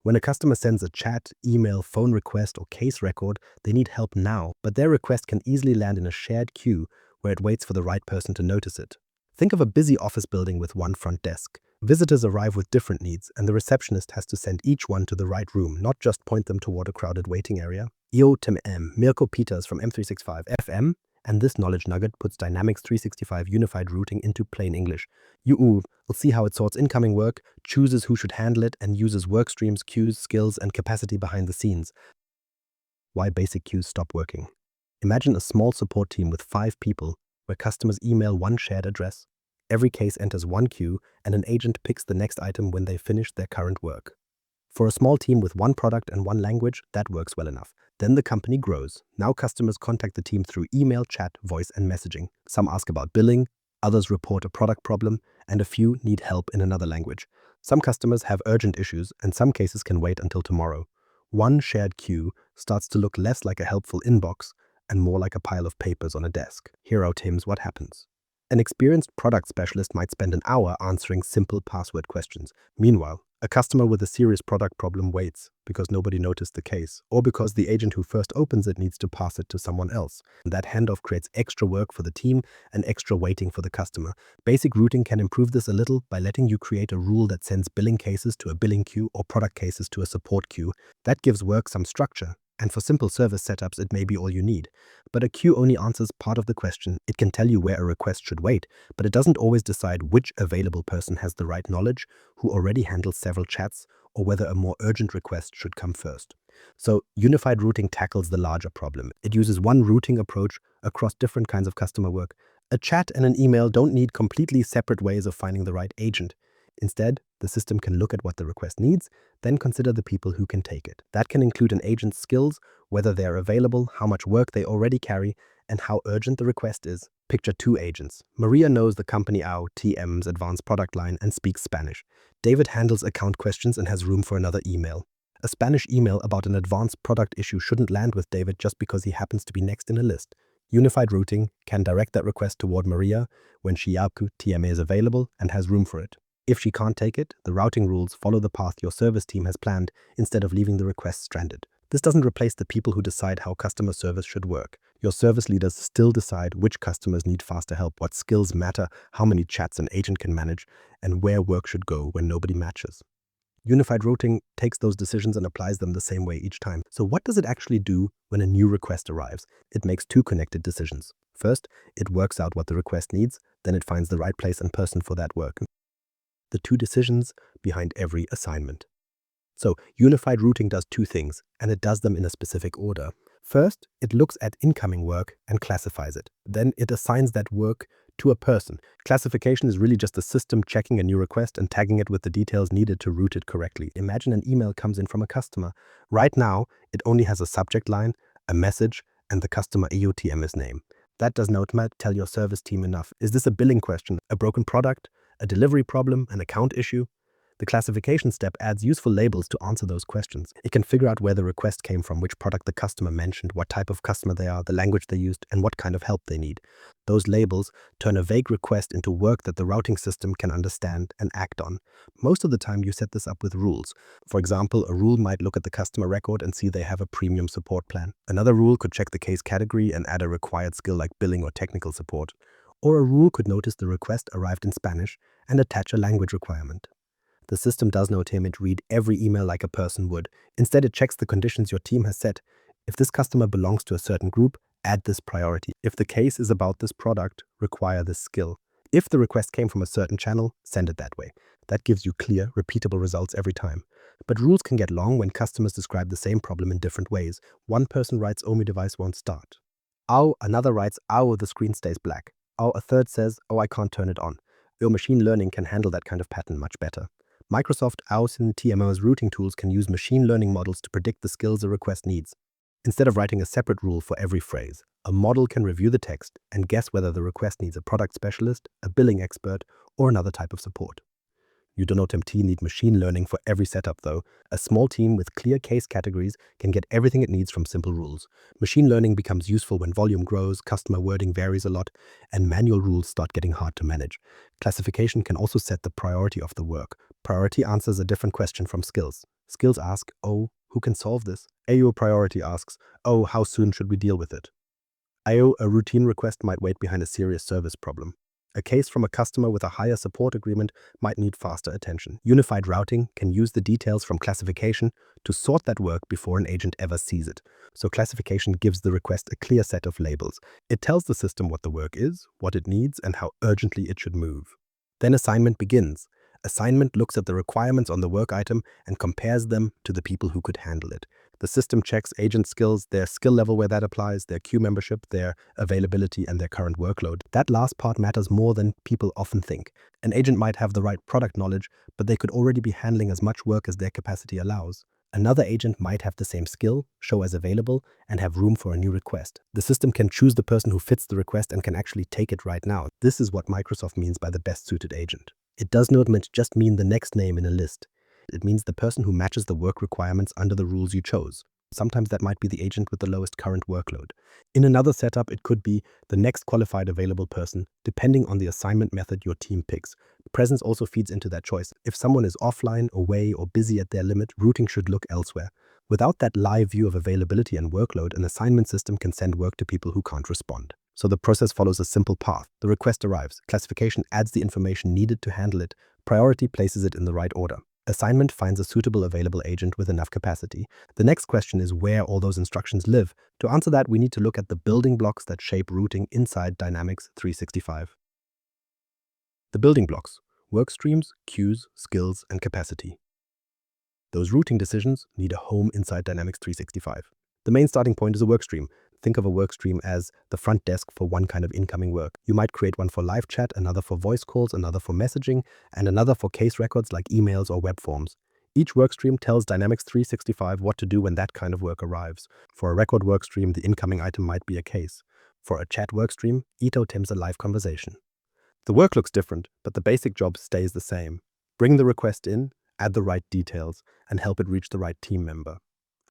When a customer sends a chat, email, phone request, or case record, they need help now, but their request can easily land in a shared queue where it waits for the right person to notice it. Think of a busy office building with one front desk. Visitors arrive with different needs, and the receptionist has to send each one to the right room, not just point them toward a crowded waiting area. Io Tim M. Mirko Peters from M365 FM, and this knowledge nugget puts Dynamics 365 unified routing into plain English. You will see how it sorts incoming work, chooses who should handle it, and uses work streams, queues, skills, and capacity behind the scenes. Why basic queues stop working. Imagine a small support team with 5 people where customers email one shared address. Every case enters one queue, and an agent picks the next item when they finish their current work. For a small team with one product and one language, that works well enough. Then the company grows. Now customers contact the team through email, chat, voice, and messaging. Some ask about billing, others report a product problem, and a few need help in another language. Some customers have urgent issues, and some cases can wait until tomorrow. One shared queue starts to look less like a helpful inbox and more like a pile of papers on a desk. Here are Tim's what happens. An experienced product specialist might spend an hour answering simple password questions. Meanwhile, a customer with a serious product problem waits because nobody noticed the case, or because the agent who first opens it needs to pass it to someone else. And that handoff creates extra work for the team and extra waiting for the customer. Basic routing can improve this a little by letting you create a rule that sends billing cases to a billing queue or product cases to a support queue. That gives work some structure, and for simple service setups it may be all you need. But a queue only answers part of the question. It can tell you where a request should wait, but it doesn't always decide which available person has the right knowledge, who already handles several chats, or whether a more urgent request should come first. So unified routing tackles the larger problem. It uses one routing approach across different kinds of customer work. A chat and an email don't need completely separate ways of finding the right agent. Instead, the system can look at what the request needs, then consider the people who can take it. That can include an agent's skills, whether they're available, how much work they already carry, and how urgent the request is. Picture 2 agents. Maria knows the company AO TM's advanced product line and speaks Spanish. David handles account questions and has room for another email. A Spanish email about an advanced product issue shouldn't land with David just because he happens to be next in a list. Unified routing can direct that request toward Maria when Shiaku TM is available and has room for it. If she can't take it, the routing rules follow the path your service team has planned instead of leaving the request stranded. This doesn't replace the people who decide how customer service should work. Your service leaders still decide which customers need faster help, what skills matter, how many chats an agent can manage, and where work should go when nobody matches. Unified routing takes those decisions and applies them the same way each time. So what does it actually do when a new request arrives? It makes 2 connected decisions. First, it works out what the request needs, then it finds the right place and person for that work. The 2 decisions behind every assignment. So unified routing does 2 things, and it does them in a specific order. First, it looks at incoming work and classifies it. Then it assigns that work to a person. Classification is really just the system checking a new request and tagging it with the details needed to route it correctly. Imagine an email comes in from a customer. Right now, it only has a subject line, a message, and the customer EUTM's name. That does not tell your service team enough. Is this a billing question, a broken product, a delivery problem, an account issue? The classification step adds useful labels to answer those questions. It can figure out where the request came from, which product the customer mentioned, what type of customer they are, the language they used, and what kind of help they need. Those labels turn a vague request into work that the routing system can understand and act on. Most of the time you set this up with rules. For example, a rule might look at the customer record and see they have a premium support plan. Another rule could check the case category and add a required skill like billing or technical support. Or a rule could notice the request arrived in Spanish and attach a language requirement. The system does not read every email like a person would. Instead, it checks the conditions your team has set. If this customer belongs to a certain group, add this priority. If the case is about this product, require this skill. If the request came from a certain channel, send it that way. That gives you clear, repeatable results every time. But rules can get long when customers describe the same problem in different ways. One person writes, "Oh, my device won't start." "Oh," another writes, "Oh, the screen stays black." "Oh," a third says, "Oh, I can't turn it on." Your machine learning can handle that kind of pattern much better. Microsoft AWS and TMO's routing tools can use machine learning models to predict the skills a request needs. Instead of writing a separate rule for every phrase, a model can review the text and guess whether the request needs a product specialist, a billing expert, or another type of support. You do not need machine learning for every setup though. A small team with clear case categories can get everything it needs from simple rules. Machine learning becomes useful when volume grows, customer wording varies a lot, and manual rules start getting hard to manage. Classification can also set the priority of the work. Priority answers a different question from skills. Skills ask, oh, who can solve this? AO priority asks, oh, how soon should we deal with it? IO, a routine request might wait behind a serious service problem. A case from a customer with a higher support agreement might need faster attention. Unified routing can use the details from classification to sort that work before an agent ever sees it. So classification gives the request a clear set of labels. It tells the system what the work is, what it needs, and how urgently it should move. Then assignment begins. Assignment looks at the requirements on the work item and compares them to the people who could handle it. The system checks agent skills, their skill level where that applies, their queue membership, their availability, and their current workload. That last part matters more than people often think. An agent might have the right product knowledge, but they could already be handling as much work as their capacity allows. Another agent might have the same skill, show as available, and have room for a new request. The system can choose the person who fits the request and can actually take it right now. This is what Microsoft means by the best suited agent. It does not just mean the next name in a list. It means the person who matches the work requirements under the rules you chose. Sometimes that might be the agent with the lowest current workload. In another setup, it could be the next qualified available person, depending on the assignment method your team picks. Presence also feeds into that choice. If someone is offline, away, or busy at their limit, routing should look elsewhere. Without that live view of availability and workload, an assignment system can send work to people who can't respond. So the process follows a simple path. The request arrives. Classification adds the information needed to handle it. Priority places it in the right order. Assignment finds a suitable available agent with enough capacity. The next question is where all those instructions live. To answer that, we need to look at the building blocks that shape routing inside Dynamics 365. The building blocks: work streams, queues, skills, and capacity. Those routing decisions need a home inside Dynamics 365. The main starting point is a work stream. Think of a work stream as the front desk for one kind of incoming work. You might create one for live chat, another for voice calls, another for messaging, and another for case records like emails or web forms. Each work stream tells Dynamics 365 what to do when that kind of work arrives. For a record work stream, the incoming item might be a case. For a chat work stream, it attempts a live conversation. The work looks different, but the basic job stays the same. Bring the request in, add the right details, and help it reach the right team member.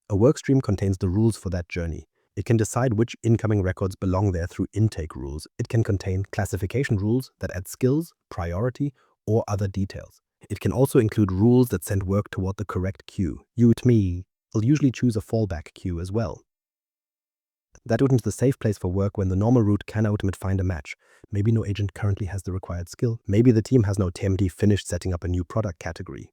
A workstream contains the rules for that journey. It can decide which incoming records belong there through intake rules. It can contain classification rules that add skills, priority, or other details. It can also include rules that send work toward the correct queue. You and me will usually choose a fallback queue as well. That is the safe place for work when the normal route cannot find a match. Maybe no agent currently has the required skill. Maybe the team has no TMD finished setting up a new product category.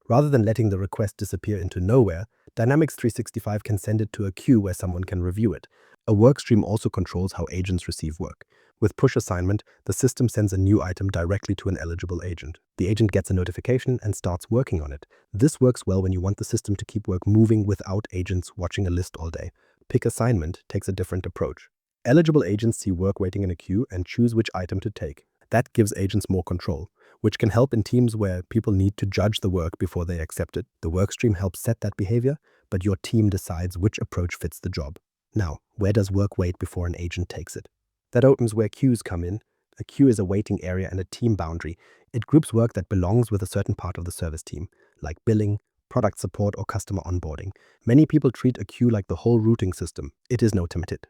Rather than letting the request disappear into nowhere, Dynamics 365 can send it to a queue where someone can review it. A workstream also controls how agents receive work. With push assignment, the system sends a new item directly to an eligible agent. The agent gets a notification and starts working on it. This works well when you want the system to keep work moving without agents watching a list all day. Pick assignment takes a different approach. Eligible agents see work waiting in a queue and choose which item to take. That gives agents more control, which can help in teams where people need to judge the work before they accept it. The workstream helps set that behavior, but your team decides which approach fits the job. Now, where does work wait before an agent takes it? That opens where queues come in. A queue is a waiting area and a team boundary. It groups work that belongs with a certain part of the service team, like billing, product support, or customer onboarding. Many people treat a queue like the whole routing system. It is not limited.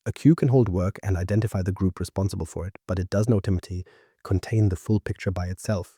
A queue can hold work and identify the group responsible for it, but it does not contain the full picture by itself.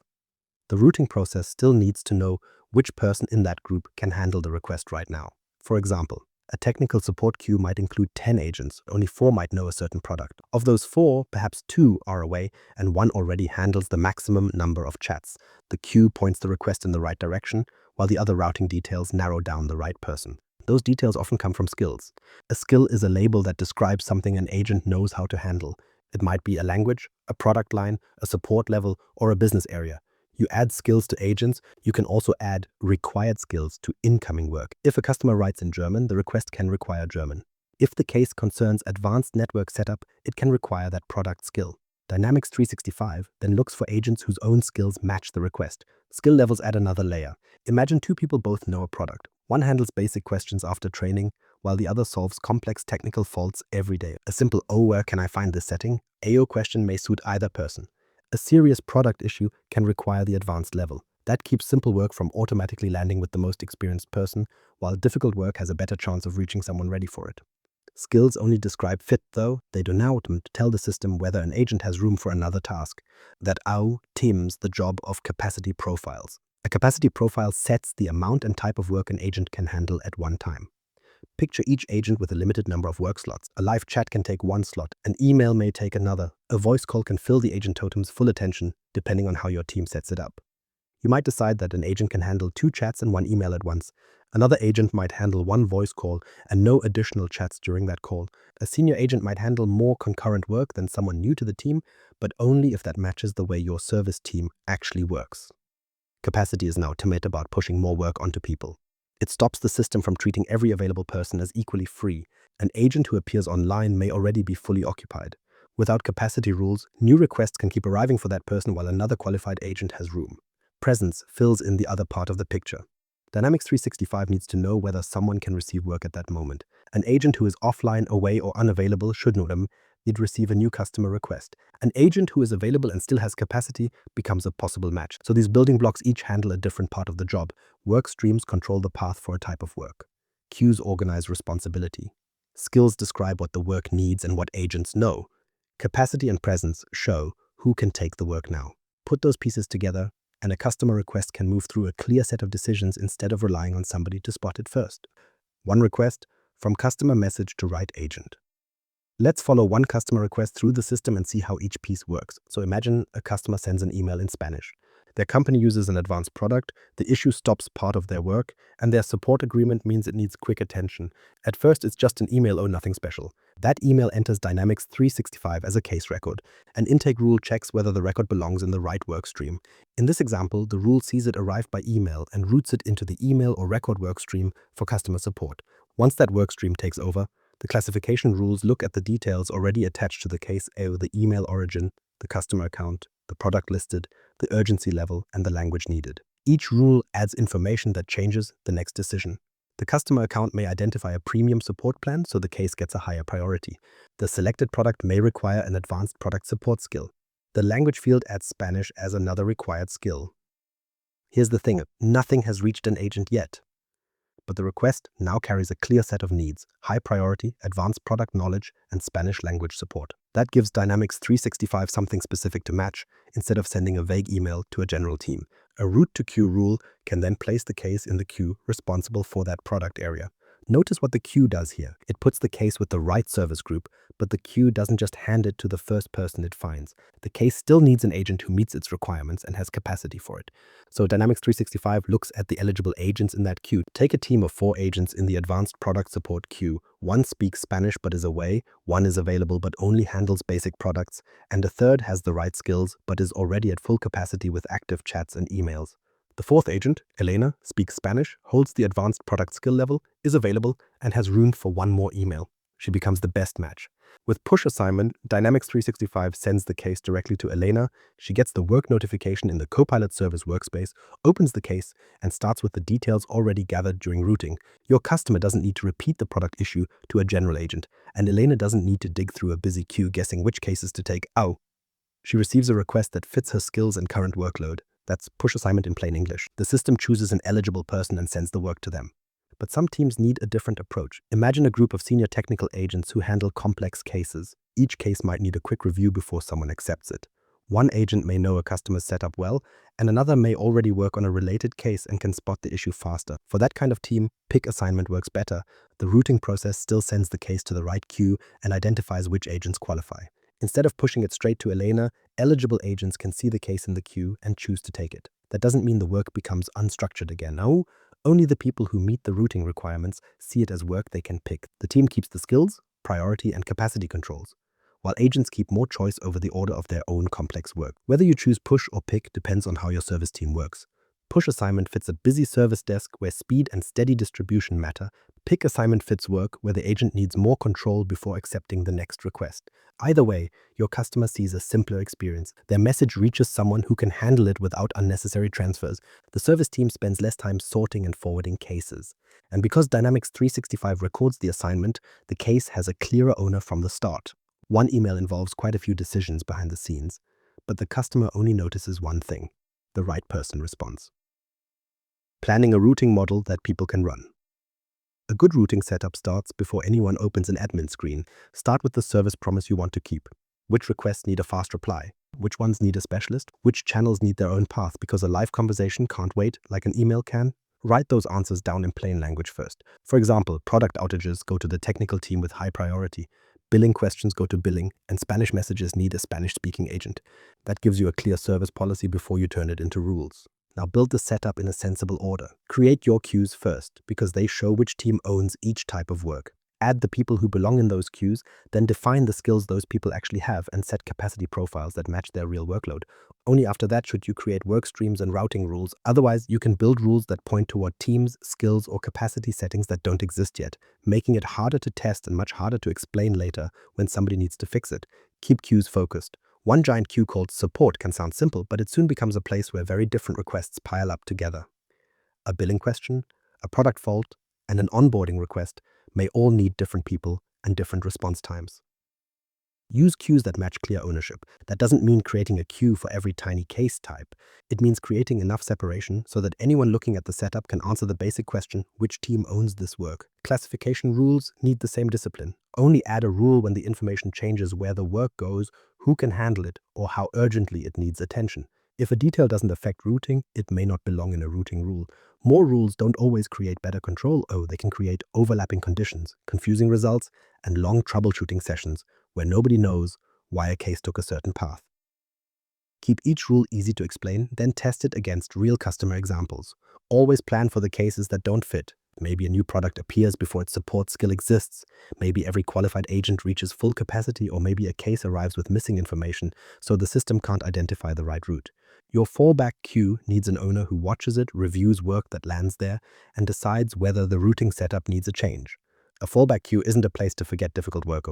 The routing process still needs to know which person in that group can handle the request right now. For example, a technical support queue might include 10 agents. Only 4 might know a certain product. Of those 4, perhaps 2 are away and 1 already handles the maximum number of chats. The queue points the request in the right direction, while the other routing details narrow down the right person. Those details often come from skills. A skill is a label that describes something an agent knows how to handle. It might be a language, a product line, a support level, or a business area. You add skills to agents, you can also add required skills to incoming work. If a customer writes in German, the request can require German. If the case concerns advanced network setup, it can require that product skill. Dynamics 365 then looks for agents whose own skills match the request. Skill levels add another layer. Imagine 2 people both know a product. One handles basic questions after training, while the other solves complex technical faults every day. A simple "oh, where can I find this setting?" AO question may suit either person. A serious product issue can require the advanced level. That keeps simple work from automatically landing with the most experienced person, while difficult work has a better chance of reaching someone ready for it. Skills only describe fit, though. They do not tell the system whether an agent has room for another task. That AU teams the job of capacity profiles. A capacity profile sets the amount and type of work an agent can handle at one time. Picture each agent with a limited number of work slots. A live chat can take one slot, an email may take another, a voice call can fill the agent totem's full attention, depending on how your team sets it up. You might decide that an agent can handle 2 chats and 1 email at once. Another agent might handle 1 voice call and no additional chats during that call. A senior agent might handle more concurrent work than someone new to the team, but only if that matches the way your service team actually works. Capacity is now timid about pushing more work onto people. It stops the system from treating every available person as equally free. An agent who appears online may already be fully occupied. Without capacity rules, new requests can keep arriving for that person while another qualified agent has room. Presence fills in the other part of the picture. Dynamics 365 needs to know whether someone can receive work at that moment. An agent who is offline, away, or unavailable should know them. You'd receive a new customer request. An agent who is available and still has capacity becomes a possible match. So these building blocks each handle a different part of the job. Work streams control the path for a type of work. Queues organize responsibility. Skills describe what the work needs and what agents know. Capacity and presence show who can take the work now. Put those pieces together, and a customer request can move through a clear set of decisions instead of relying on somebody to spot it first. One request, from customer message to right agent. Let's follow one customer request through the system and see how each piece works. So imagine a customer sends an email in Spanish. Their company uses an advanced product, the issue stops part of their work, and their support agreement means it needs quick attention. At first, it's just an email or nothing special. That email enters Dynamics 365 as a case record. An intake rule checks whether the record belongs in the right work stream. In this example, the rule sees it arrive by email and routes it into the email or record work stream for customer support. Once that work stream takes over, the classification rules look at the details already attached to the case, the email origin, the customer account, the product listed, the urgency level, and the language needed. Each rule adds information that changes the next decision. The customer account may identify a premium support plan, so the case gets a higher priority. The selected product may require an advanced product support skill. The language field adds Spanish as another required skill. Here's the thing, nothing has reached an agent yet. But the request now carries a clear set of needs: high priority, advanced product knowledge, and Spanish language support. That gives Dynamics 365 something specific to match, instead of sending a vague email to a general team. A route to queue rule can then place the case in the queue responsible for that product area. Notice what the queue does here. It puts the case with the right service group, but the queue doesn't just hand it to the first person it finds. The case still needs an agent who meets its requirements and has capacity for it. So Dynamics 365 looks at the eligible agents in that queue. Take a team of 4 agents in the advanced product support queue. One speaks Spanish but is away, one is available but only handles basic products, and a third has the right skills but is already at full capacity with active chats and emails. The 4th agent, Elena, speaks Spanish, holds the advanced product skill level, is available, and has room for one more email. She becomes the best match. With push assignment, Dynamics 365 sends the case directly to Elena. She gets the work notification in the Copilot service workspace, opens the case, and starts with the details already gathered during routing. Your customer doesn't need to repeat the product issue to a general agent, and Elena doesn't need to dig through a busy queue guessing which cases to take. She receives a request that fits her skills and current workload. That's push assignment in plain English. The system chooses an eligible person and sends the work to them. But some teams need a different approach. Imagine a group of senior technical agents who handle complex cases. Each case might need a quick review before someone accepts it. One agent may know a customer's setup well, and another may already work on a related case and can spot the issue faster. For that kind of team, pick assignment works better. The routing process still sends the case to the right queue and identifies which agents qualify. Instead of pushing it straight to Elena, eligible agents can see the case in the queue and choose to take it. That doesn't mean the work becomes unstructured again. No, only the people who meet the routing requirements see it as work they can pick. The team keeps the skills, priority, and capacity controls, while agents keep more choice over the order of their own complex work. Whether you choose push or pick depends on how your service team works. Push assignment fits a busy service desk where speed and steady distribution matter. Pick assignment fits work where the agent needs more control before accepting the next request. Either way, your customer sees a simpler experience. Their message reaches someone who can handle it without unnecessary transfers. The service team spends less time sorting and forwarding cases. And because Dynamics 365 records the assignment, the case has a clearer owner from the start. One email involves quite a few decisions behind the scenes, but the customer only notices one thing: the right person responds. Planning a routing model that people can run. A good routing setup starts before anyone opens an admin screen. Start with the service promise you want to keep. Which requests need a fast reply? Which ones need a specialist? Which channels need their own path because a live conversation can't wait like an email can? Write those answers down in plain language first. For example, product outages go to the technical team with high priority, billing questions go to billing, and Spanish messages need a Spanish-speaking agent. That gives you a clear service policy before you turn it into rules. Now build the setup in a sensible order. Create your queues first because they show which team owns each type of work. Add the people who belong in those queues, then define the skills those people actually have and set capacity profiles that match their real workload. Only after that should you create work streams and routing rules. Otherwise, you can build rules that point toward teams, skills, or capacity settings that don't exist yet, making it harder to test and much harder to explain later when somebody needs to fix it. Keep queues focused. One giant queue called support can sound simple, but it soon becomes a place where very different requests pile up together. A billing question, a product fault, and an onboarding request may all need different people and different response times. Use queues that match clear ownership. That doesn't mean creating a queue for every tiny case type. It means creating enough separation so that anyone looking at the setup can answer the basic question, which team owns this work? Classification rules need the same discipline. Only add a rule when the information changes where the work goes, who can handle it, or how urgently it needs attention. If a detail doesn't affect routing, it may not belong in a routing rule. More rules don't always create better control. Oh, they can create overlapping conditions, confusing results, and long troubleshooting sessions where nobody knows why a case took a certain path. Keep each rule easy to explain, then test it against real customer examples. Always plan for the cases that don't fit. Maybe a new product appears before its support skill exists. Maybe every qualified agent reaches full capacity, or maybe a case arrives with missing information, so the system can't identify the right route. Your fallback queue needs an owner who watches it, reviews work that lands there, and decides whether the routing setup needs a change. A fallback queue isn't a place to forget difficult work.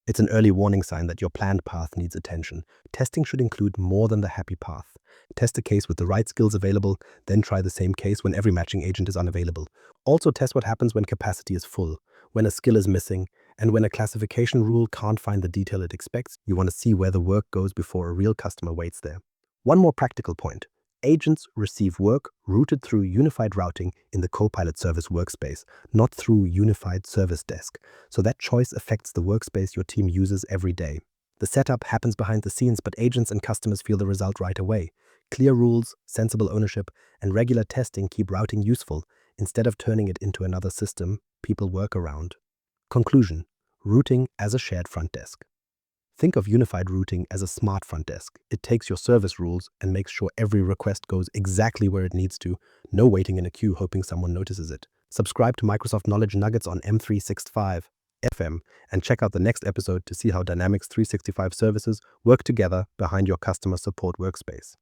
It's an early warning sign that your planned path needs attention. Testing should include more than the happy path. Test a case with the right skills available, then try the same case when every matching agent is unavailable. Also test what happens when capacity is full, when a skill is missing, and when a classification rule can't find the detail it expects. You want to see where the work goes before a real customer waits there. One more practical point. Agents receive work routed through unified routing in the Copilot service workspace, not through unified service desk. So that choice affects the workspace your team uses every day. The setup happens behind the scenes, but agents and customers feel the result right away. Clear rules, sensible ownership, and regular testing keep routing useful instead of turning it into another system people work around. Conclusion: routing as a shared front desk. Think of unified routing as a smart front desk. It takes your service rules and makes sure every request goes exactly where it needs to, no waiting in a queue hoping someone notices it. Subscribe to Microsoft Knowledge Nuggets on M365 FM and check out the next episode to see how Dynamics 365 services work together behind your customer support workspace.